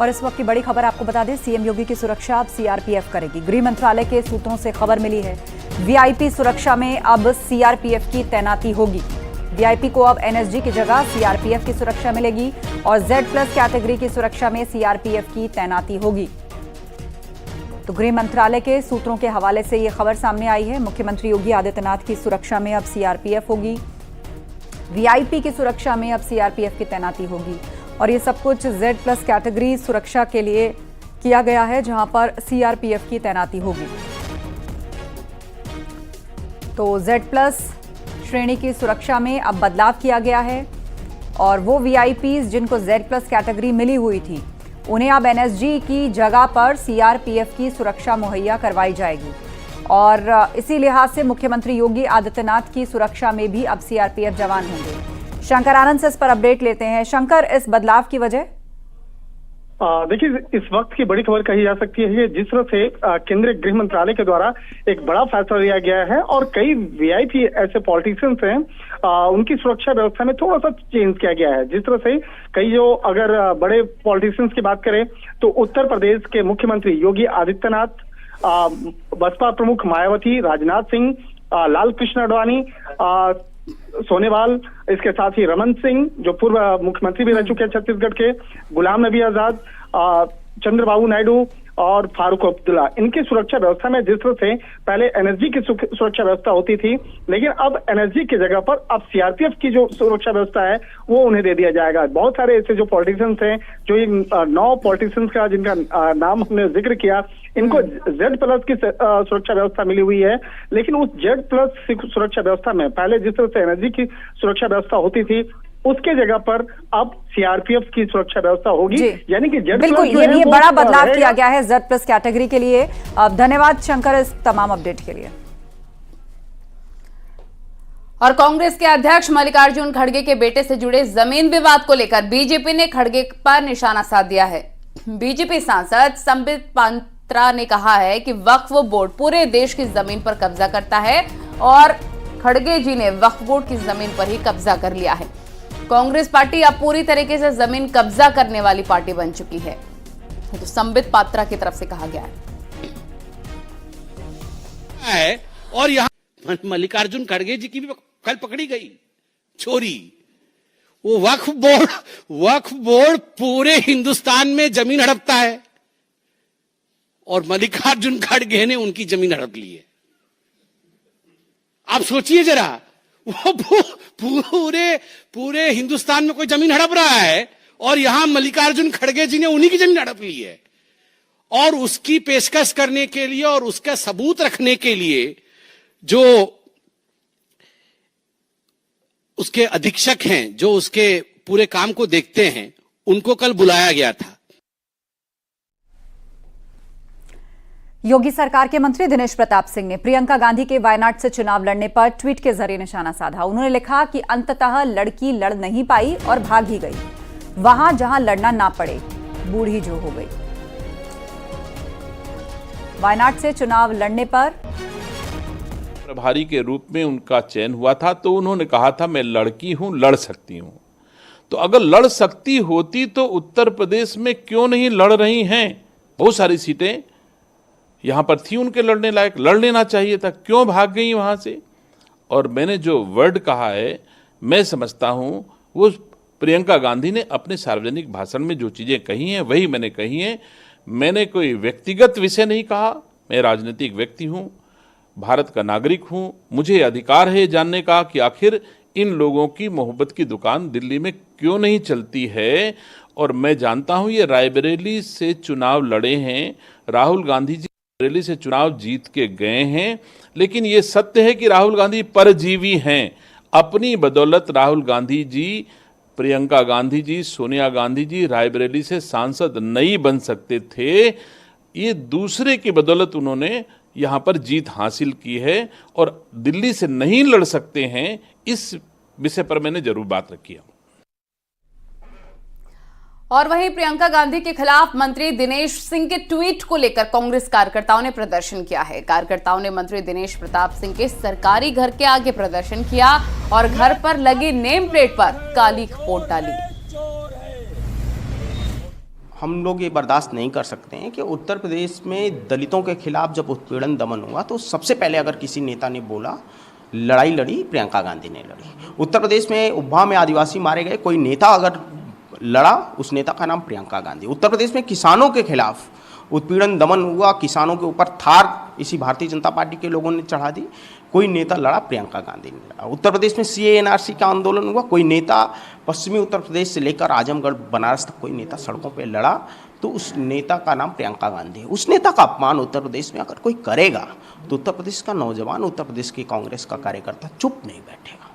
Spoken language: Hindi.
और इस वक्त की बड़ी खबर आपको बता दें, सीएम योगी की सुरक्षा अब सीआरपीएफ करेगी। गृह मंत्रालय के सूत्रों से खबर मिली है, वीआईपी सुरक्षा में अब सीआरपीएफ की तैनाती होगी। वीआईपी को अब एनएसजी की जगह सीआरपीएफ की सुरक्षा मिलेगी और Z+ कैटेगरी की सुरक्षा में सीआरपीएफ की तैनाती होगी। तो गृह मंत्रालय के सूत्रों के हवाले से यह खबर सामने आई है। मुख्यमंत्री योगी आदित्यनाथ की सुरक्षा में अब सीआरपीएफ होगी, वीआईपी की सुरक्षा में अब सीआरपीएफ की तैनाती होगी और ये सब कुछ Z+ कैटेगरी सुरक्षा के लिए किया गया है, जहां पर सीआरपीएफ की तैनाती होगी। तो Z+ श्रेणी की सुरक्षा में अब बदलाव किया गया है और वो वीआईपीज जिनको Z+ कैटेगरी मिली हुई थी, उन्हें अब एनएसजी की जगह पर सीआरपीएफ की सुरक्षा मुहैया करवाई जाएगी और इसी लिहाज से मुख्यमंत्री योगी आदित्यनाथ की सुरक्षा में भी अब सीआरपीएफ जवान होंगे। शंकर आनंद से इस पर अपडेट लेते हैं। शंकर, इस बदलाव की वजह? देखिए, इस वक्त की बड़ी खबर कही जा सकती है जिस तरह से केंद्रीय गृह मंत्रालय के द्वारा एक बड़ा फैसला लिया गया है और कई वीआईपी ऐसे पॉलिटिशियंस हैं, उनकी सुरक्षा व्यवस्था में थोड़ा सा चेंज किया गया है। जिस तरह से कई जो अगर बड़े पॉलिटिशियंस की बात करें तो उत्तर प्रदेश के मुख्यमंत्री योगी आदित्यनाथ, बसपा प्रमुख मायावती, राजनाथ सिंह, लाल कृष्ण आडवाणी, सोनेवाल, इसके साथ ही रमन सिंह जो पूर्व मुख्यमंत्री भी रह चुके हैं छत्तीसगढ़ के, गुलाम नबी आजाद, चंद्रबाबू नायडू और फारूक अब्दुल्ला, इनकी सुरक्षा व्यवस्था में जिस तरह से पहले एनएसजी की सुरक्षा व्यवस्था होती थी, लेकिन अब एनएसजी की जगह पर अब सीआरपीएफ की जो सुरक्षा व्यवस्था है वो उन्हें दे दिया जाएगा। बहुत सारे ऐसे जो पॉलिटिशियंस हैं, जो ये 9 पॉलिटिशियंस का जिनका नाम हमने जिक्र किया, इनको Z+ की सुरक्षा व्यवस्था मिली हुई है, लेकिन उस Z+ सुरक्षा व्यवस्था में पहले जिस तरह से एनएसजी की सुरक्षा व्यवस्था होती थी, उसके जगह पर अब सीआरपीएफ की सुरक्षा व्यवस्था होगी, यानी कि Z+ बिल्कुल ये बड़ा बदलाव किया गया है Z+ कैटेगरी के लिए। धन्यवाद शंकर इस तमाम अपडेट के लिए। और कांग्रेस के अध्यक्ष मल्लिकार्जुन खड़गे के बेटे से जुड़े जमीन विवाद को लेकर बीजेपी ने खड़गे पर निशाना साध दिया है। बीजेपी सांसद संबित पात्रा ने कहा है कि वक्फ बोर्ड पूरे देश की जमीन पर कब्जा करता है और खड़गे जी ने वक्फ बोर्ड की जमीन पर ही कब्जा कर लिया है। कांग्रेस पार्टी अब पूरी तरीके से जमीन कब्जा करने वाली पार्टी बन चुकी है, तो संबित पात्रा की तरफ से कहा गया है। और यहाँ मल्लिकार्जुन खड़गे जी की भी कल पकड़ी गई चोरी। वो वक्फ बोर्ड पूरे हिंदुस्तान में जमीन हड़पता है और मल्लिकार्जुन खड़गे ने उनकी जमीन हड़प ली है। आप सोचिए जरा, वो पूरे हिंदुस्तान में कोई जमीन हड़प रहा है और यहां मल्लिकार्जुन खड़गे जी ने उन्हीं की जमीन हड़प ली है। और उसकी पेशकश करने के लिए और उसका सबूत रखने के लिए जो उसके अधीक्षक हैं, जो उसके पूरे काम को देखते हैं, उनको कल बुलाया गया था। योगी सरकार के मंत्री दिनेश प्रताप सिंह ने प्रियंका गांधी के वायनाड से चुनाव लड़ने पर ट्वीट के जरिए निशाना साधा। उन्होंने लिखा कि अंततः लड़की लड़ नहीं पाई और भाग ही गई, वहां जहां लड़ना ना पड़े, बूढ़ी जो हो गई। वायनाड से चुनाव लड़ने पर प्रभारी के रूप में उनका चयन हुआ था, तो उन्होंने कहा था मैं लड़की हूं, लड़ सकती हूं। तो अगर लड़ सकती होती तो उत्तर प्रदेश में क्यों नहीं लड़ रही हैं? बहुत सारी सीटें यहां पर थी उनके लड़ने लायक, लड़ लेना चाहिए था, क्यों भाग गई वहां से? और मैंने जो वर्ड कहा है, मैं समझता हूं वो प्रियंका गांधी ने अपने सार्वजनिक भाषण में जो चीजें कही हैं वही मैंने कही हैं। मैंने कोई व्यक्तिगत विषय नहीं कहा। मैं राजनीतिक व्यक्ति हूं, भारत का नागरिक हूं, मुझे अधिकार है जानने का कि आखिर इन लोगों की मोहब्बत की दुकान दिल्ली में क्यों नहीं चलती है। और मैं जानता हूं ये रायबरेली से चुनाव लड़े हैं, राहुल गांधी जी रायबरेली से चुनाव जीत के गए हैं, लेकिन ये सत्य है कि राहुल गांधी परजीवी हैं। अपनी बदौलत राहुल गांधी जी, प्रियंका गांधी जी, सोनिया गांधी जी रायबरेली से सांसद नहीं बन सकते थे। ये दूसरे की बदौलत उन्होंने यहाँ पर जीत हासिल की है और दिल्ली से नहीं लड़ सकते हैं, इस विषय पर मैंने जरूर बात रखी है। और वहीं प्रियंका गांधी के खिलाफ मंत्री दिनेश सिंह के ट्वीट को लेकर कांग्रेस कार्यकर्ताओं ने प्रदर्शन किया है। कार्यकर्ताओं ने मंत्री दिनेश प्रताप सिंह के सरकारी घर के आगे प्रदर्शन किया और घर पर लगी नेम प्लेट पर काली पोत डाली। हम लोग ये बर्दाश्त नहीं कर सकते हैं कि उत्तर प्रदेश में दलितों के खिलाफ जब उत्पीड़न दमन हुआ तो सबसे पहले अगर किसी नेता ने बोला, लड़ाई लड़ी प्रियंका गांधी ने लड़ी। उत्तर प्रदेश में उब्भा में आदिवासी मारे गए, कोई नेता अगर लड़ा, उस नेता का नाम प्रियंका गांधी। उत्तर प्रदेश में किसानों के खिलाफ उत्पीड़न दमन हुआ, किसानों के ऊपर थार इसी भारतीय जनता पार्टी के लोगों ने चढ़ा दी, कोई नेता लड़ा, प्रियंका गांधी ने लड़ा। उत्तर प्रदेश में CAA NRC का आंदोलन हुआ, कोई नेता पश्चिमी उत्तर प्रदेश से लेकर आजमगढ़ बनारस तक कोई नेता सड़कों पे लड़ा, तो उस नेता का नाम प्रियंका गांधी है। उस नेता का अपमान उत्तर प्रदेश में अगर कोई करेगा तो उत्तर प्रदेश का नौजवान, उत्तर प्रदेश की कांग्रेस का कार्यकर्ता चुप नहीं बैठेगा।